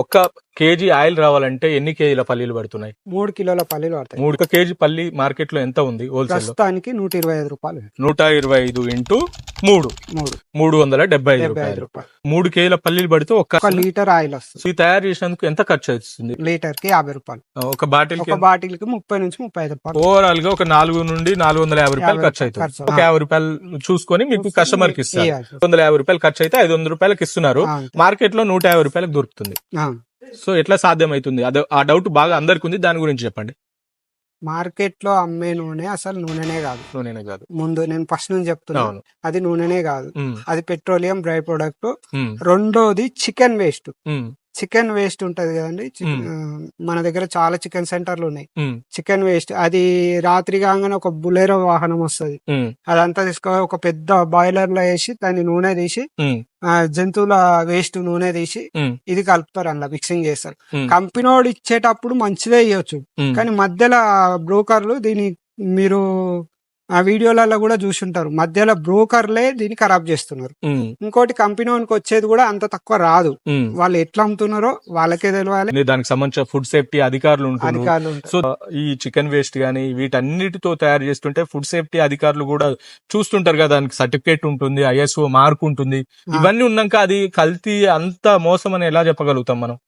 ఒక్క KG oil రావాలంటే ఎన్ని కేజీల పల్లీలు పడుతున్నాయి? 3 కిలోల పల్లీలు పడతాయి. 3 కేజీ పల్లి మార్కెట్ లో ఎంత ఉంది హోల్సేల్ లో? ప్రస్తుతానికి 125 రూపాయలు. 125 ఇంటూ 3 375 రూపాయలు. 3 కేజీల పల్లీలు పడితే ఒక లీటర్ ఆయిల్ వస్తుంది. ఇది తయారు చేసినందుకు ఎంత ఖర్చు అవుతుంది? లీటర్ కి 50 రూపాయలు. ఒక బాటిల్ ఒక బాటిల్ కి 30 నుంచి 35 రూపాయలు. ఓవరాల్ గా ఒక 4 నుండి 450 రూపాయలు ఖర్చు అవుతుంది. ఒక 50 రూపాయలు చూసుకొని మీకు కస్టమర్ కి ఇస్తారు. 150 రూపాయలు ఖర్చు అయితే 500 రూపాయలకి ఇస్తున్నారు. మార్కెట్ లో 150 రూపాయలకు దొరుకుతుంది. సో ఎట్లా సాధ్యమవుతుంది? ఆ డౌట్ బాగా అందరికి ఉంది, దాని గురించి చెప్పండి. మార్కెట్ లో అమ్మే నూనె అసలు నూనెనే కాదు. ముందు నేను ఫస్ట్ నుంచి చెప్తున్నాను, అది నూనెనే కాదు, అది పెట్రోలియం డ్రై ప్రొడక్ట్. రెండోది చికెన్ వేస్ట్. చికెన్ వేస్ట్ ఉంటది కదండి, మన దగ్గర చాలా చికెన్ సెంటర్లు ఉన్నాయి. చికెన్ వేస్ట్ అది రాత్రి కాగానే ఒక బులెరో వాహనం వస్తుంది, అదంతా తీసుకొని ఒక పెద్ద బాయిలర్ లో వేసి దాన్ని నూనె తీసి, జంతువుల వేస్ట్ నూనె తీసి ఇది కలుపుతారు, అందులో మిక్సింగ్ చేస్తారు. కంపెనీ వాడు ఇచ్చేటప్పుడు మంచిదే ఇవ్వచ్చు, కానీ మధ్యలో బ్రోకర్లు దీన్ని మీరు ఆ వీడియోలలో కూడా చూసుంటారు, మధ్యలో బ్రోకర్లే దీన్ని ఖరాబ్ చేస్తున్నారు. ఇంకోటి కంపెనీ వానికి వచ్చేది కూడా అంత తక్కువ రాదు. వాళ్ళు ఎట్లా అమ్ముతున్నారో వాళ్ళకే తెలియాలి. దానికి సంబంధించిన ఫుడ్ సేఫ్టీ అధికారులు ఉంటారు. సో ఈ చికెన్ వేస్ట్ గానీ వీటన్నిటితో తయారు చేస్తుంటే ఫుడ్ సేఫ్టీ అధికారులు కూడా చూస్తుంటారు కదా, దానికి సర్టిఫికేట్ ఉంటుంది, ISO మార్క్ ఉంటుంది. ఇవన్నీ ఉన్నాక అది కల్తీ అంత మోసం అని ఎలా చెప్పగలుగుతాం మనం?